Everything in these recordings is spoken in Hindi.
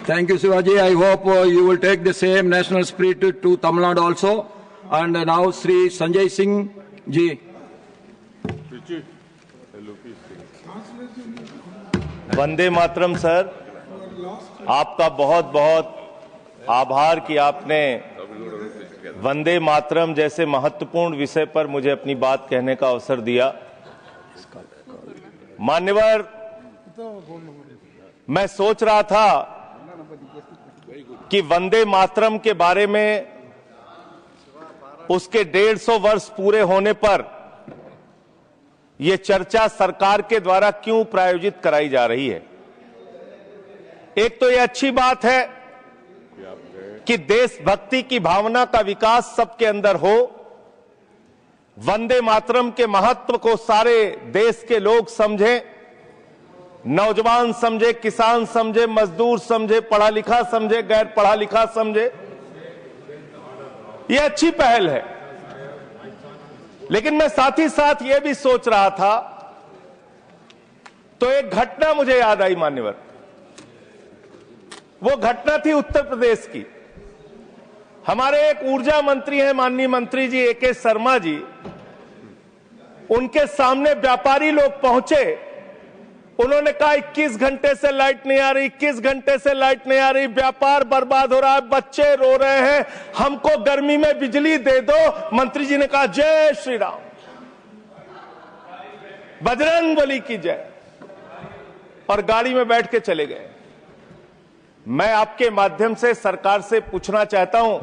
Thank you, Shivaji. I hope you will take the same national spirit to Tamil Nadu also. And now, Sri Sanjay Singh ji. Vande Mataram sir, आपका बहुत बहुत आभार कि आपने वंदे मातरम जैसे महत्वपूर्ण विषय पर मुझे अपनी बात कहने का अवसर दिया। मान्यवर, मैं सोच रहा था कि वंदे मातरम के बारे में उसके 150 वर्ष पूरे होने पर यह चर्चा सरकार के द्वारा क्यों प्रायोजित कराई जा रही है। एक तो यह अच्छी बात है कि देशभक्ति की भावना का विकास सबके अंदर हो, वंदे मातरम के महत्व को सारे देश के लोग समझें, नौजवान समझे, किसान समझे, मजदूर समझे, पढ़ा लिखा समझे, गैर पढ़ा लिखा समझे। यह अच्छी पहल है। लेकिन मैं साथ ही साथ यह भी सोच रहा था तो एक घटना मुझे याद आई मान्यवर। वो घटना थी उत्तर प्रदेश की। हमारे एक ऊर्जा मंत्री हैं माननीय मंत्री जी AK शर्मा जी, उनके सामने व्यापारी लोग पहुंचे। उन्होंने कहा 21 घंटे से लाइट नहीं आ रही, 21 घंटे से लाइट नहीं आ रही, व्यापार बर्बाद हो रहा है, बच्चे रो रहे हैं, हमको गर्मी में बिजली दे दो। मंत्री जी ने कहा जय श्री राम, बजरंगबली की जय, और गाड़ी में बैठ के चले गए। मैं आपके माध्यम से सरकार से पूछना चाहता हूं,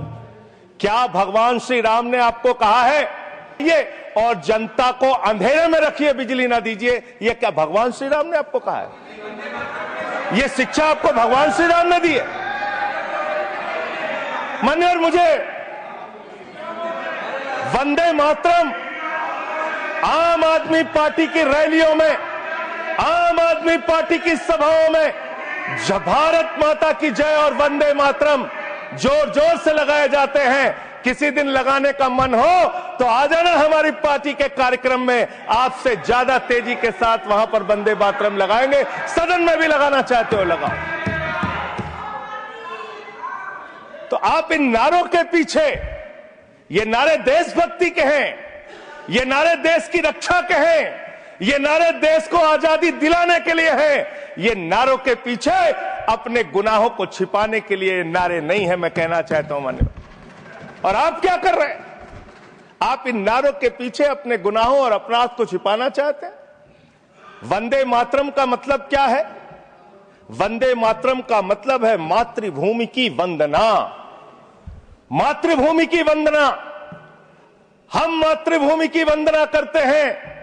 क्या भगवान श्री राम ने आपको कहा है ये और जनता को अंधेरे में रखिए, बिजली ना दीजिए? ये क्या भगवान श्री राम ने आपको कहा है? ये शिक्षा आपको भगवान श्री राम ने दी है? मान्यवर, मुझे वंदे मातरम आम आदमी पार्टी की रैलियों में, आम आदमी पार्टी की सभाओं में भारत माता की जय और वंदे मातरम जोर जोर से लगाए जाते हैं। किसी दिन लगाने का मन हो तो आ जाना हमारी पार्टी के कार्यक्रम में, आपसे ज्यादा तेजी के साथ वहां पर वंदे मातरम लगाएंगे। सदन में भी लगाना चाहते हो लगाओ। तो आप इन नारों के पीछे, ये नारे देशभक्ति के हैं, ये नारे देश की रक्षा के हैं, ये नारे देश को आजादी दिलाने के लिए हैं। ये नारों के पीछे अपने गुनाहों को छिपाने के लिए नारे नहीं है, मैं कहना चाहता हूं मान्यवर। और आप क्या कर रहे हैं? आप इन नारों के पीछे अपने गुनाहों और अपराध को छिपाना चाहते हैं। वंदे मातरम का मतलब क्या है? वंदे मातरम का मतलब है मातृभूमि की वंदना। मातृभूमि की वंदना। हम मातृभूमि की वंदना करते हैं,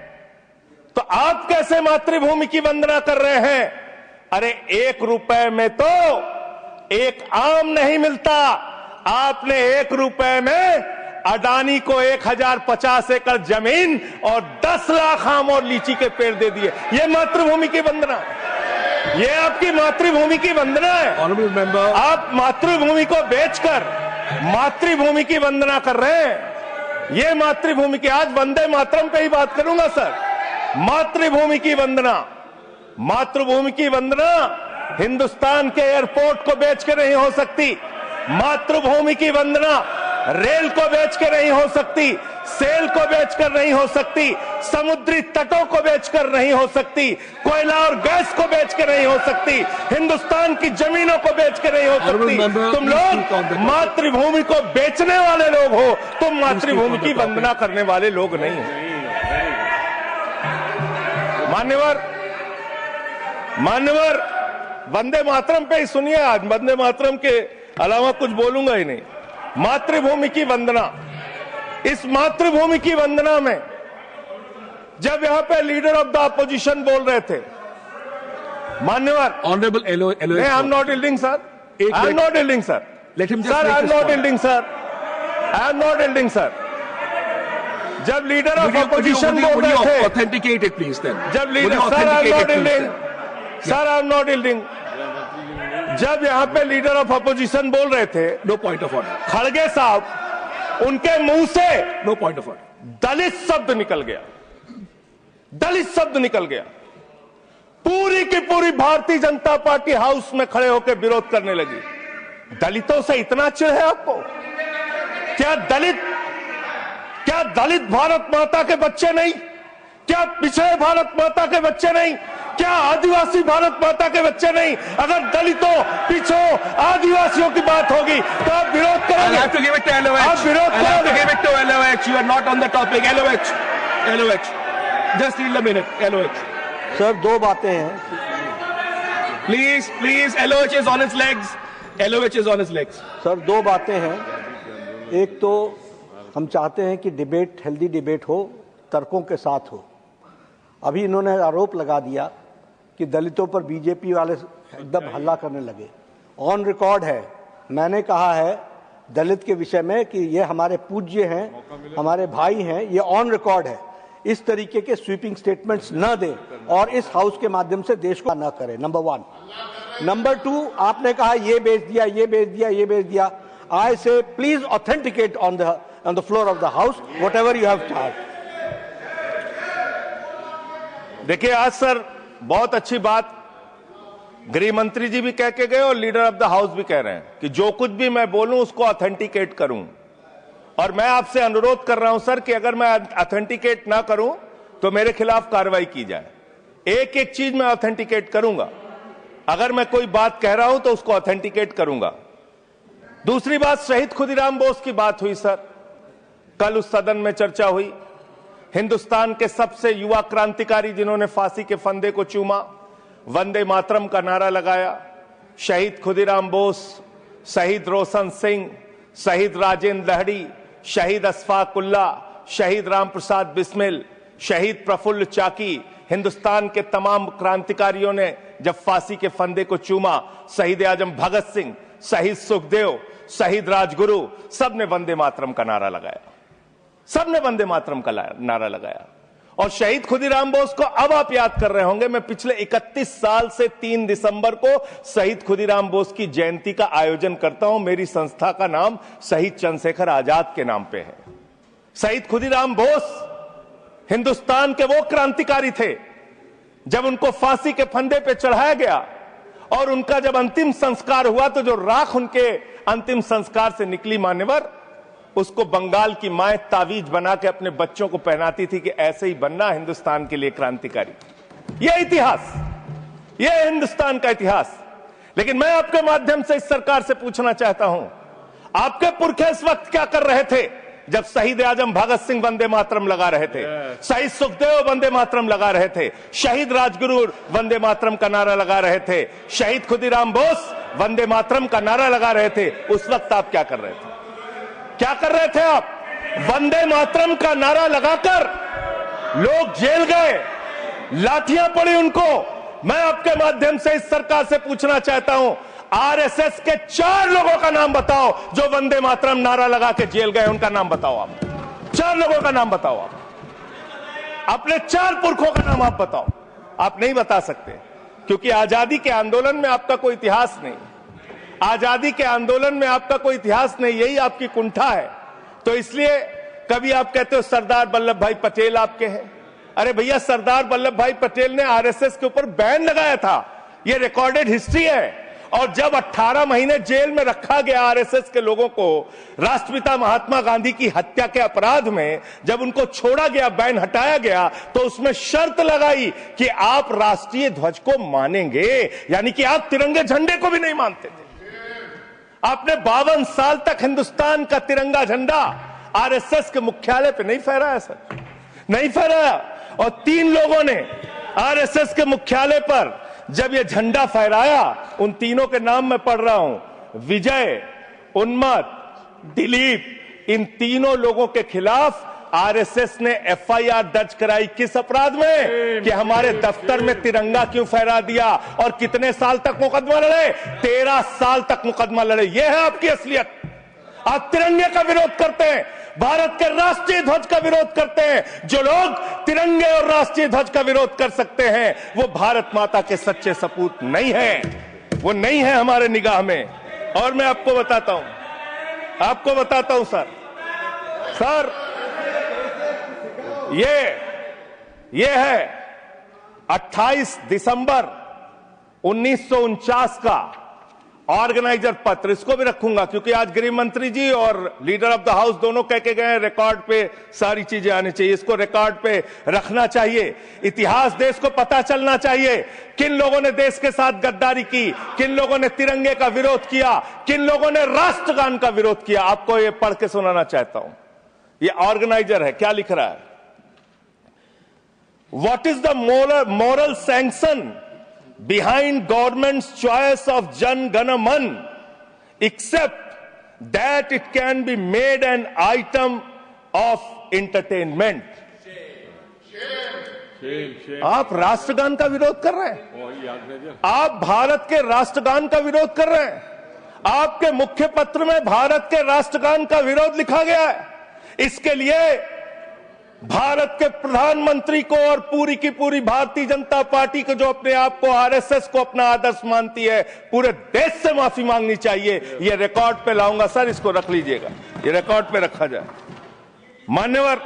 तो आप कैसे मातृभूमि की वंदना कर रहे हैं? अरे 1 रुपए में तो एक आम नहीं मिलता। आपने 1 रुपए में अडानी को 1050 एकड़ जमीन और 10 लाख आम और लीची के पेड़ दे दिए। ये मातृभूमि की वंदना है। ये आपकी मातृभूमि की वंदना है। आप मातृभूमि को बेचकर मातृभूमि की वंदना कर रहे हैं। ये मातृभूमि की, आज वंदे मातरम पे ही बात करूंगा सर। मातृभूमि की वंदना, मातृभूमि की वंदना हिंदुस्तान के एयरपोर्ट को बेच के नहीं हो सकती। मातृभूमि की वंदना रेल को बेच के नहीं हो सकती, सेल को बेचकर नहीं हो सकती, समुद्री तटों को बेचकर नहीं हो सकती, कोयला और गैस को बेच के नहीं हो सकती, हिंदुस्तान की जमीनों को बेच के नहीं हो सकती। तुम लोग मातृभूमि को बेचने वाले लोग हो, तुम मातृभूमि की वंदना करने वाले लोग नहीं हो। मान्यवर, वंदे मातरम पे ही सुनिए। आज वंदे मातरम के अलावा कुछ बोलूंगा ही नहीं। मातृभूमि की वंदना, इस मातृभूमि की वंदना में जब यहां पे लीडर ऑफ द अपोजिशन बोल रहे थे, मान्यवर, honourable I am not yielding sir, I am not yielding sir, sir I am not yielding sir, I am not yielding sir. जब लीडर ऑफ अपोजिशन बोल रहे थे, ऑथेंटिकेट इट प्लीज देन। जब leader, sir I am not yielding, sir I am not yielding. जब यहां पे लीडर ऑफ अपोजिशन बोल रहे थे, नो पॉइंट ऑफ ऑर्डर, खड़गे साहब, उनके मुंह से नो पॉइंट ऑफ ऑर्डर, दलित शब्द निकल गया, दलित शब्द निकल गया। पूरी की पूरी भारतीय जनता पार्टी हाउस में खड़े होकर विरोध करने लगी। दलितों से इतना चिढ़ है आपको? क्या दलित भारत माता के बच्चे नहीं? क्या पिछड़े भारत माता के बच्चे नहीं? क्या आदिवासी भारत माता के बच्चे नहीं? अगर दलितों, पिछड़ों, आदिवासियों की बात होगी तो आप विरोध करोगे? I'll have to give it to LOH. आप विरोध I'll have to करोगे? give it to LOH. You are not on the topic. LOH. Just need a minute. LOH. Sir दो बातें हैं। Please. LOH is on its legs. LOH is on its legs. Sir दो बातें हैं। एक तो हम चाहते हैं कि डिबेट, हेल्दी डिबेट हो, तर्कों के साथ हो। अभी इन्होंने आरोप लगा दिया कि दलितों पर बीजेपी वाले एकदम हल्ला करने लगे। ऑन रिकॉर्ड है, मैंने कहा है दलित के विषय में कि ये हमारे पूज्य हैं, हमारे भाई हैं, ये ऑन रिकॉर्ड है। इस तरीके के स्वीपिंग स्टेटमेंट्स न दें और इस हाउस के माध्यम से देश को न करें, नंबर 1। नंबर 2, आपने कहा ये बेच दिया, ये बेच दिया, ये बेच दिया। आई से please authenticate on the floor of the house whatever you have charge. देखिए आज सर बहुत अच्छी बात गृह मंत्री जी भी कह के गए और लीडर ऑफ द हाउस भी कह रहे हैं कि जो कुछ भी मैं बोलूं उसको ऑथेंटिकेट करूं। और मैं आपसे अनुरोध कर रहा हूं सर कि अगर मैं ऑथेंटिकेट ना करूं तो मेरे खिलाफ कार्रवाई की जाए। एक एक चीज मैं ऑथेंटिकेट करूंगा। अगर मैं कोई बात कह रहा हूं तो उसको ऑथेंटिकेट करूंगा। दूसरी बात, शहीद खुदीराम बोस की बात हुई सर, कल उस सदन में चर्चा हुई। हिंदुस्तान के सबसे युवा क्रांतिकारी जिन्होंने फांसी के फंदे को चूमा, वंदे मातरम का नारा लगाया। शहीद खुदीराम बोस, शहीद रोशन सिंह, शहीद राजेंद्र लहड़ी, शहीद अशफाक उल्ला, शहीद राम प्रसाद बिस्मिल, शहीद प्रफुल्ल चाकी, हिंदुस्तान के तमाम क्रांतिकारियों ने जब फांसी के फंदे को चूमा, शहीद आजम भगत सिंह, शहीद सुखदेव, शहीद राजगुरु, सबने वंदे मातरम का नारा लगाया। सबने वंदे मातरम का नारा लगाया। और शहीद खुदीराम बोस को अब आप याद कर रहे होंगे, मैं पिछले 31 साल से 3 दिसंबर को शहीद खुदीराम बोस की जयंती का आयोजन करता हूं। मेरी संस्था का नाम शहीद चंद्रशेखर आजाद के नाम पे है। शहीद खुदीराम बोस हिंदुस्तान के वो क्रांतिकारी थे, जब उनको फांसी के फंदे पे चढ़ाया गया और उनका जब अंतिम संस्कार हुआ तो जो राख उनके अंतिम संस्कार से निकली मान्यवर, उसको बंगाल की माए तावीज बना के अपने बच्चों को पहनाती थी कि ऐसे ही बनना हिंदुस्तान के लिए क्रांतिकारी। यह इतिहास, यह हिंदुस्तान का इतिहास। लेकिन मैं आपके माध्यम से इस सरकार से पूछना चाहता हूं, आपके पुरखे इस वक्त क्या कर रहे थे जब शहीद आजम भगत सिंह वंदे मातरम लगा रहे थे, शहीद सुखदेव वंदे मातरम लगा रहे थे, शहीद राजगुरु वंदे मातरम का नारा लगा रहे थे, शहीद खुदीराम बोस वंदे मातरम का नारा लगा रहे थे। उस वक्त आप क्या कर रहे थे? क्या कर रहे थे आप? वंदे मातरम का नारा लगाकर लोग जेल गए, लाठियां पड़ी उनको। मैं आपके माध्यम से इस सरकार से पूछना चाहता हूं, आरएसएस के 4 लोगों का नाम बताओ जो वंदे मातरम नारा लगा के जेल गए, उनका नाम बताओ आप। 4 लोगों का नाम बताओ आप, अपने 4 पुरखों का नाम आप बताओ। आप नहीं बता सकते क्योंकि आजादी के आंदोलन में आपका कोई इतिहास नहीं, आजादी के आंदोलन में आपका कोई इतिहास नहीं, यही आपकी कुंठा है। तो इसलिए कभी आप कहते हो सरदार वल्लभ भाई पटेल आपके हैं। अरे भैया, सरदार वल्लभ भाई पटेल ने आरएसएस के ऊपर बैन लगाया था, यह रिकॉर्डेड हिस्ट्री है। और जब 18 महीने जेल में रखा गया आरएसएस के लोगों को राष्ट्रपिता महात्मा गांधी की हत्या के अपराध में, जब उनको छोड़ा गया, बैन हटाया गया, तो उसमें शर्त लगाई कि आप राष्ट्रीय ध्वज को मानेंगे, यानी कि आप तिरंगे झंडे को भी नहीं मानते थे। आपने 52 साल तक हिंदुस्तान का तिरंगा झंडा आरएसएस के मुख्यालय पे नहीं फहराया सर, नहीं फहराया। और 3 लोगों ने आरएसएस के मुख्यालय पर जब ये झंडा फहराया, उन तीनों के नाम मैं पढ़ रहा हूं, विजय, उन्मत, दिलीप, इन तीनों लोगों के खिलाफ आरएसएस ने एफआईआर दर्ज कराई। किस अपराध में? कि हमारे दफ्तर में तिरंगा क्यों फहरा दिया। और कितने साल तक मुकदमा लड़े? 13 साल तक मुकदमा लड़े। यह है आपकी असलियत। आप तिरंगे का विरोध करते हैं, भारत के राष्ट्रीय ध्वज का विरोध करते हैं। जो लोग तिरंगे और राष्ट्रीय ध्वज का विरोध कर सकते हैं वो भारत माता के सच्चे सपूत नहीं है, वो नहीं है हमारे निगाह में। और मैं आपको बताता हूं सर, ये है 28 दिसंबर 1949 का ऑर्गेनाइजर पत्र, इसको भी रखूंगा क्योंकि आज गृह मंत्री जी और लीडर ऑफ द हाउस दोनों कह के गए रिकॉर्ड पे सारी चीजें आनी चाहिए, इसको रिकॉर्ड पे रखना चाहिए। इतिहास देश को पता चलना चाहिए किन लोगों ने देश के साथ गद्दारी की, किन लोगों ने तिरंगे का विरोध किया, किन लोगों ने राष्ट्रगान का विरोध किया। आपको ये पढ़ के सुनाना चाहता हूं, ये ऑर्गेनाइजर है, क्या लिख रहा है। What is the moral sanction behind government's choice of Jan Gana Man, except that it can be made an item of entertainment. आप राष्ट्रगान का विरोध कर रहे हैं, आप भारत के राष्ट्रगान का विरोध कर रहे हैं, आपके मुख्य पत्र में भारत के राष्ट्रगान का विरोध लिखा गया है। इसके लिए भारत के प्रधानमंत्री को और पूरी की पूरी भारतीय जनता पार्टी को, जो अपने आप को आरएसएस को अपना आदर्श मानती है, पूरे देश से माफी मांगनी चाहिए। ये रिकॉर्ड पे लाऊंगा सर, इसको रख लीजिएगा, ये रिकॉर्ड पे रखा जाए। मान्यवर,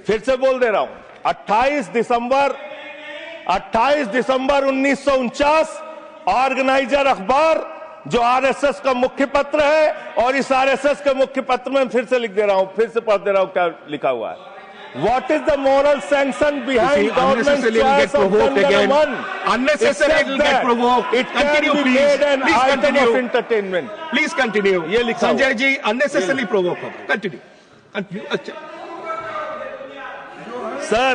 फिर से बोल दे रहा हूं, 28 दिसंबर 1949 ऑर्गेनाइजर अखबार जो आरएसएस का मुख्य पत्र है, और इस आरएसएस के मुख्य पत्र में फिर से लिख दे रहा हूं, फिर से पढ़ दे रहा हूं क्या लिखा हुआ है। What is the moral sanction behind government's choice of Jan Gana Man? Unnecessarily will get provoked. It can be made an item of entertainment. Please continue. ये लिखा Sanjay ji unnecessarily provoke. Continue. अच्छा सर,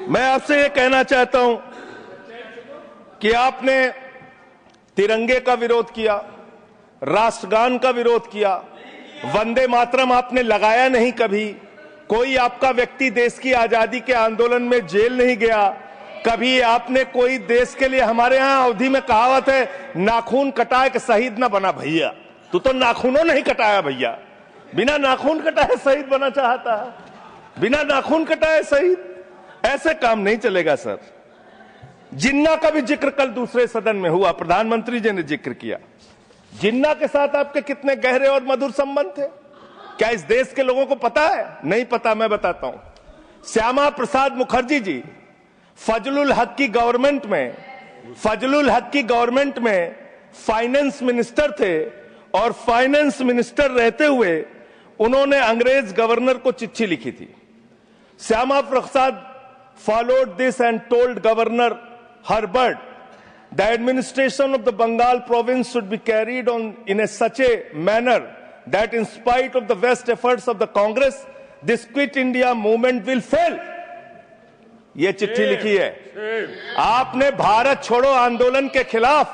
मैं आपसे ये कहना चाहता हूं कि आपने तिरंगे का विरोध किया, राष्ट्रगान का विरोध किया, वंदे मातरम आपने लगाया नहीं कभी, कोई आपका व्यक्ति देश की आजादी के आंदोलन में जेल नहीं गया, कभी आपने कोई देश के लिए, हमारे यहां अवधि में कहावत है, नाखून कटाए के शहीद ना बना भैया। तू तो नाखूनों नहीं कटाया भैया, बिना नाखून कटाए शहीद बना चाहता है, बिना नाखून कटाए शहीद, ऐसे काम नहीं चलेगा सर। जिन्ना का भी जिक्र कल दूसरे सदन में हुआ, प्रधानमंत्री जी ने जिक्र किया। जिन्ना के साथ आपके कितने गहरे और मधुर संबंध थे, क्या इस देश के लोगों को पता है? नहीं पता, मैं बताता हूं। श्यामा प्रसाद मुखर्जी जी फजलुल हक की गवर्नमेंट में फाइनेंस मिनिस्टर थे, और फाइनेंस मिनिस्टर रहते हुए उन्होंने अंग्रेज गवर्नर को चिट्ठी लिखी थी। Shyama Prasad followed this and told Governor Herbert the administration of the Bengal province should be carried on in such a manner that in spite of the best efforts of the Congress, this Quit India movement will fail. ये चिट्ठी लिखी है। आपने भारत छोड़ो आंदोलन के खिलाफ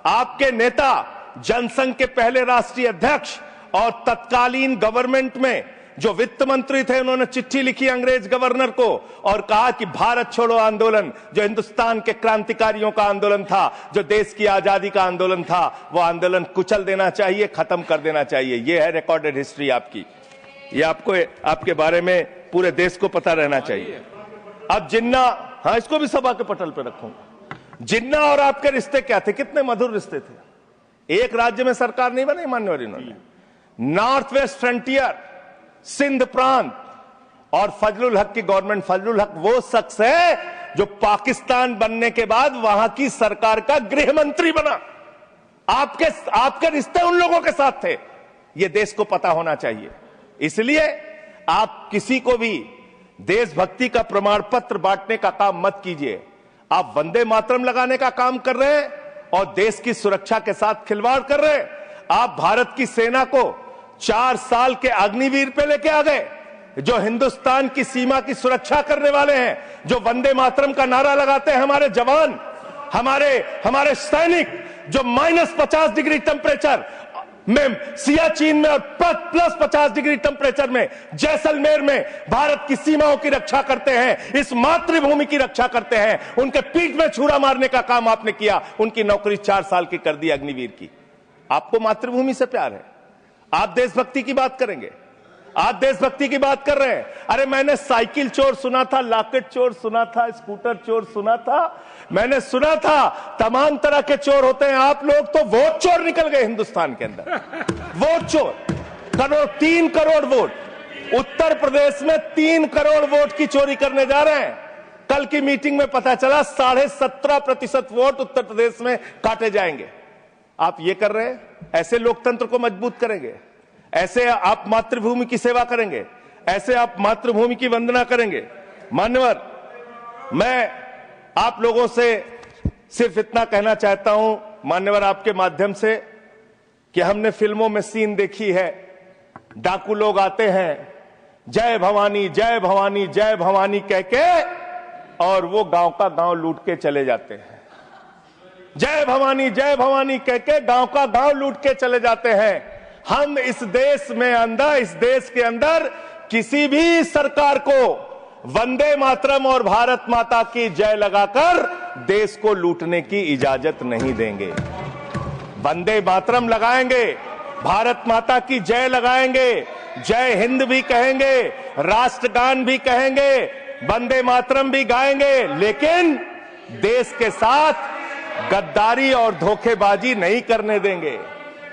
आपके नेता, जनसंघ के पहले राष्ट्रीय अध्यक्ष और तत्कालीन गवर्नमेंट में जो वित्त मंत्री थे, उन्होंने चिट्ठी लिखी अंग्रेज गवर्नर को और कहा कि भारत छोड़ो आंदोलन, जो हिंदुस्तान के क्रांतिकारियों का आंदोलन था, जो देश की आजादी का आंदोलन था, वो आंदोलन कुचल देना चाहिए, खत्म कर देना चाहिए। ये है रिकॉर्डेड हिस्ट्री आपकी, ये आपको, आपके बारे में पूरे देश को पता रहना चाहिए। अब जिन्ना, हाँ, इसको भी सभा के पटल पर रखूंगा। जिन्ना और आपके रिश्ते क्या थे, कितने मधुर रिश्ते थे। एक राज्य में सरकार नहीं बनाई मान्यवर इन्होंने, नॉर्थ वेस्ट फ्रंटियर, सिंध प्रांत और फजलुल हक की गवर्नमेंट। फजलुल हक वो शख्स है जो पाकिस्तान बनने के बाद वहां की सरकार का गृह मंत्री बना। आपके रिश्ते उन लोगों के साथ थे, ये देश को पता होना चाहिए। इसलिए आप किसी को भी देशभक्ति का प्रमाण पत्र बांटने का काम मत कीजिए। आप वंदे मातरम लगाने का काम कर रहे हैं और देश की सुरक्षा के साथ खिलवाड़ कर रहे हैं। आप भारत की सेना को 4 साल के अग्निवीर पे लेके आ गए, जो हिंदुस्तान की सीमा की सुरक्षा करने वाले हैं, जो वंदे मातरम का नारा लगाते हैं हमारे जवान, हमारे सैनिक, जो -50 डिग्री टेम्परेचर में सियाचिन में और +50 डिग्री टेम्परेचर में जैसलमेर में भारत की सीमाओं की रक्षा करते हैं, इस मातृभूमि की रक्षा करते हैं। उनके पीठ में छुरा मारने का काम आपने किया, उनकी नौकरी 4 साल की कर दी अग्निवीर की। आपको मातृभूमि से प्यार है, आप देशभक्ति की बात करेंगे, आप देशभक्ति की बात कर रहे हैं। अरे मैंने साइकिल चोर सुना था, लॉकेट चोर सुना था, स्कूटर चोर सुना था, मैंने सुना था तमाम तरह के चोर होते हैं। आप लोग तो वोट चोर निकल गए हिंदुस्तान के अंदर, वोट चोर। 3 करोड़ वोट उत्तर प्रदेश में 3 करोड़ वोट की चोरी करने जा रहे हैं। कल की मीटिंग में पता चला 17.5% वोट उत्तर प्रदेश में काटे जाएंगे। आप ये कर रहे हैं, ऐसे लोकतंत्र को मजबूत करेंगे? ऐसे आप मातृभूमि की सेवा करेंगे? ऐसे आप मातृभूमि की वंदना करेंगे? मान्यवर, मैं आप लोगों से सिर्फ इतना कहना चाहता हूं मान्यवर, आपके माध्यम से, कि हमने फिल्मों में सीन देखी है, डाकू लोग आते हैं, जय भवानी जय भवानी जय भवानी कह के, और वो गांव का गांव लूट के चले जाते हैं। जय भवानी कह के गांव का गांव लूट के चले जाते हैं। हम इस देश के अंदर किसी भी सरकार को वंदे मातरम और भारत माता की जय लगाकर देश को लूटने की इजाजत नहीं देंगे। वंदे मातरम लगाएंगे, भारत माता की जय लगाएंगे, जय हिंद भी कहेंगे, राष्ट्रगान भी कहेंगे, वंदे मातरम भी गाएंगे, लेकिन देश के साथ गद्दारी और धोखेबाजी नहीं करने देंगे।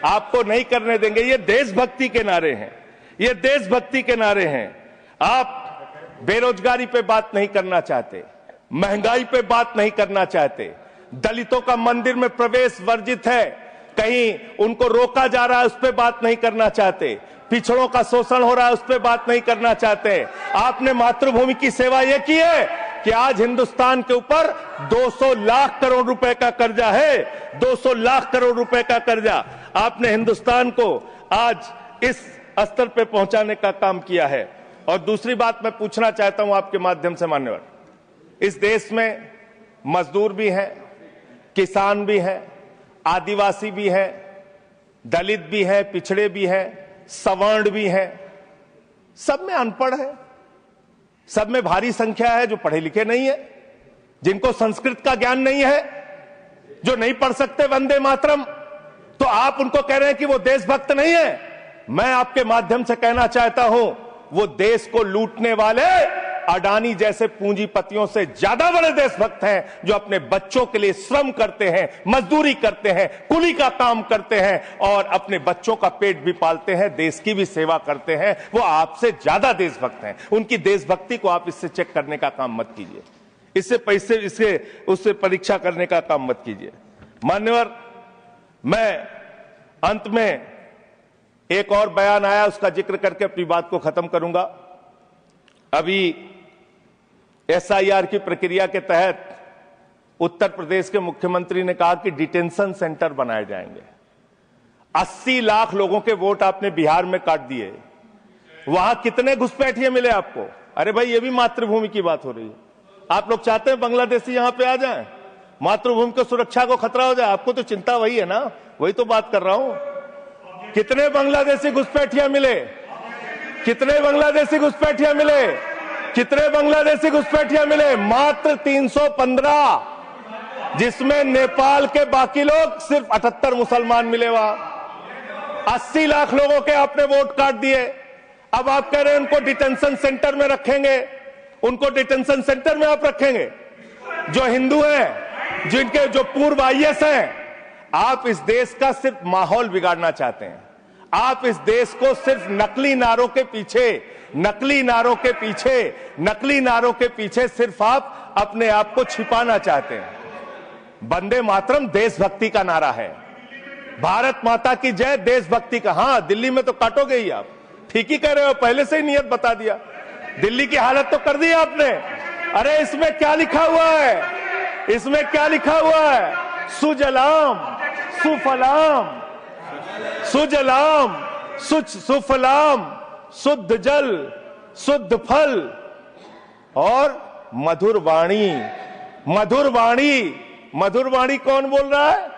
आपको नहीं करने देंगे। ये देशभक्ति के नारे हैं, ये देशभक्ति के नारे हैं। आप बेरोजगारी पे बात नहीं करना चाहते, महंगाई पे बात नहीं करना चाहते, दलितों का मंदिर में प्रवेश वर्जित है, कहीं उनको रोका जा रहा है, उस पर बात नहीं करना चाहते, पिछड़ों का शोषण हो रहा है, उस पर बात नहीं करना चाहते। आपने मातृभूमि की सेवा यह की है कि आज हिंदुस्तान के ऊपर 200 लाख करोड़ रुपए का कर्जा है, 200 लाख करोड़ रुपए का कर्जा। आपने हिंदुस्तान को आज इस स्तर पे पहुंचाने का काम किया है। और दूसरी बात मैं पूछना चाहता हूं आपके माध्यम से मान्यवर, इस देश में मजदूर भी हैं, किसान भी हैं, आदिवासी भी हैं, दलित भी हैं, पिछड़े भी हैं, सवर्ण भी हैं, सब में अनपढ़ है, सब में भारी संख्या है जो पढ़े लिखे नहीं है, जिनको संस्कृत का ज्ञान नहीं है, जो नहीं पढ़ सकते वंदे मातरम। तो आप उनको कह रहे हैं कि वो देशभक्त नहीं है। मैं आपके माध्यम से कहना चाहता हूं, वो देश को लूटने वाले अडानी जैसे पूंजीपतियों से ज्यादा बड़े देशभक्त हैं, जो अपने बच्चों के लिए श्रम करते हैं, मजदूरी करते हैं, कुली का काम करते हैं और अपने बच्चों का पेट भी पालते हैं, देश की भी सेवा करते हैं। वो आपसे ज्यादा देशभक्त हैं। उनकी देशभक्ति को आप इससे चेक करने का काम मत कीजिए, इससे उससे परीक्षा करने का काम मत कीजिए। मान्यवर, मैं अंत में एक और बयान आया, उसका जिक्र करके अपनी बात को खत्म करूंगा। अभी SIR की प्रक्रिया के तहत उत्तर प्रदेश के मुख्यमंत्री ने कहा कि डिटेंशन सेंटर बनाए जाएंगे। 80 लाख लोगों के वोट आपने बिहार में काट दिए, वहां कितने घुसपैठिए मिले आपको? अरे भाई, ये भी मातृभूमि की बात हो रही है। आप लोग चाहते हैं बांग्लादेशी यहां पे आ जाएं, मातृभूमि को सुरक्षा को खतरा हो जाए? आपको तो चिंता वही है ना, वही तो बात कर रहा हूं। कितने बांग्लादेशी घुसपैठिया मिले? कितने बांग्लादेशी घुसपैठिया मिले? कितने बांग्लादेशी घुसपैठिया मिले? मात्र 315, जिसमें नेपाल के बाकी लोग सिर्फ 78 मुसलमान मिले। वहां 80 लाख लोगों के आपने वोट काट दिए। अब आप कह रहे हैं उनको डिटेंशन सेंटर में रखेंगे। उनको डिटेंशन सेंटर में आप रखेंगे जो हिंदू हैं, जिनके जो पूर्व IAS हैं। आप इस देश का सिर्फ माहौल बिगाड़ना चाहते हैं। आप इस देश को सिर्फ नकली नारों के पीछे सिर्फ आप अपने आप को छिपाना चाहते हैं। वंदे मातरम देशभक्ति का नारा है, भारत माता की जय देशभक्ति का। हां, दिल्ली में तो काटोगे ही आप, ठीक ही कह रहे हो, पहले से ही नियत बता दिया। दिल्ली की हालत तो कर दी आपने। अरे इसमें क्या लिखा हुआ है? इसमें क्या लिखा हुआ है? सुजलाम सुफलाम, सुजलाम सुफलाम, शुद्ध जल शुद्ध फल और मधुर वाणी। मधुर वाणी, मधुर वाणी कौन बोल रहा है?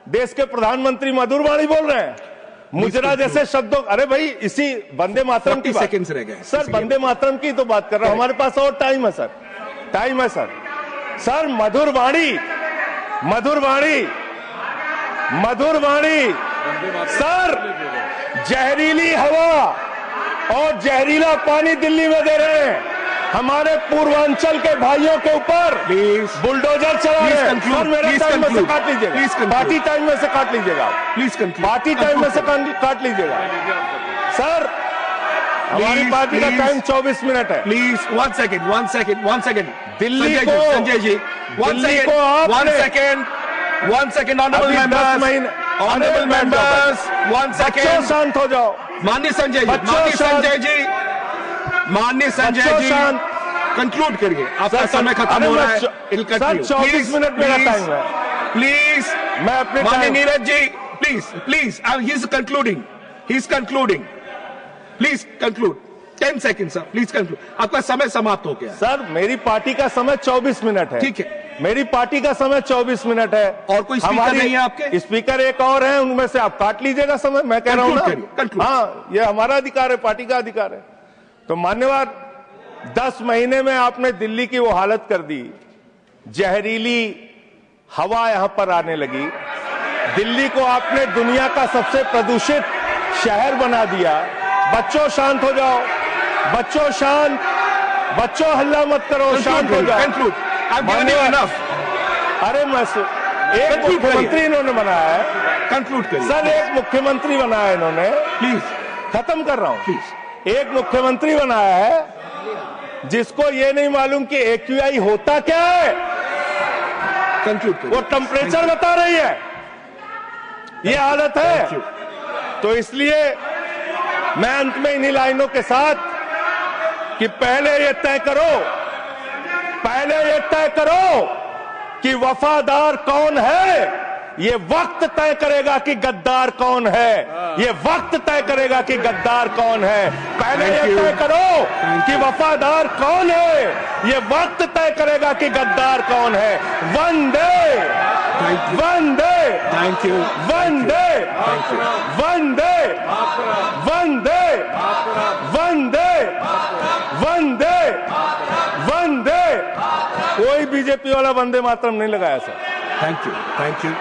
देश के प्रधानमंत्री मधुर वाणी बोल रहे हैं। मुजरा जैसे शब्दों, अरे भाई, इसी वंदे मातरम की सेकंड्स रह गए सर, वंदे मातरम की तो बात कर रहा हूं। हमारे पास और टाइम है सर, टाइम है सर। सर, मधुर वाणी, मधुर वाणी, मधुर वाणी। सर, जहरीली हवा और जहरीला पानी दिल्ली में दे रहे हैं। हमारे पूर्वांचल के भाइयों के ऊपर बुलडोजर चला रहे हैं। सर, मेरे टाइम में से काट लीजिएगा, पार्टी टाइम में से काट लीजिएगा, प्लीज, पार्टी टाइम में से काट लीजिएगा। सर, हमारी पार्टी का टाइम 24 मिनट है। प्लीज 1 सेकंड दिल्ली संजय को जी, संजय जी 1 दिल्ली सेकंड को आपने- 1 सेकंड ऑनरेबल अभी 10 मेंबर्स महीने- ऑनरेबल अरे मेंबर्स 1 बच्चों सेकंड शांत हो जाओ। माननीय संजय जी, बच्चों माननीय शांत। संजय जी, माननीय संजय बच्चों जी शांत। कंक्लूड करिए, आपका सर, समय खत्म अरे हो रहा मैं है। चौ- It'll cut sir, you. 24 Please, minute मेरा please, टाइम है। प्लीज मैं अपने माननीय टाइम- नीरज जी, प्लीज ही is concluding, please conclude 10 second sir, please conclude, आपका समय समाप्त हो गया। सर मेरी पार्टी का समय 24 मिनट है। ठीक है। मेरी पार्टी का समय 24 मिनट है। और कोई स्पीकर नहीं है आपके? स्पीकर एक और है, उनमें से आप काट लीजिएगा समय। मैं कह रहा हूं Conclude करिए, ना, conclude। हाँ, ये हमारा अधिकार है, पार्टी का अधिकार है। तो मान्यवर, 10 महीने में आपने दिल्ली की वो हालत कर दी, जहरीली हवा यहां पर आने लगी। दिल्ली को आपने दुनिया का सबसे प्रदूषित शहर बना दिया। बच्चों शांत हो जाओ, बच्चों शांत, बच्चों हल्ला मत करो, शांत हो जाओ। Conclude, I've given you enough. अरे मैं एक Conclude मुख्यमंत्री करिए। इन्होंने बनाया है। कंक्लूड करिए सर एक मुख्यमंत्री बनाया इन्होंने, प्लीज, खत्म कर रहा हूं। प्लीज। एक मुख्यमंत्री बनाया है जिसको ये नहीं मालूम कि AQI होता क्या है। कंक्लूड करिए। वो टेम्परेचर बता रही है। ये हालत है। Thank you. तो इसलिए मैं अंत में इन्हीं लाइनों के साथ कि पहले ये तय करो कि वफादार कौन है। ये वक्त तय करेगा कि गद्दार कौन है। ये वक्त तय करेगा कि गद्दार कौन है। पहले Thank ये you. तय करो कि वफादार कौन है। ये वक्त तय करेगा कि गद्दार कौन है। वंदे वंदे थैंक यू, वंदे थैंक यू। वंदे वंदे वंदे वंदे वंदे। कोई बीजेपी वाला वंदे मातरम नहीं लगाया सर। Thank you.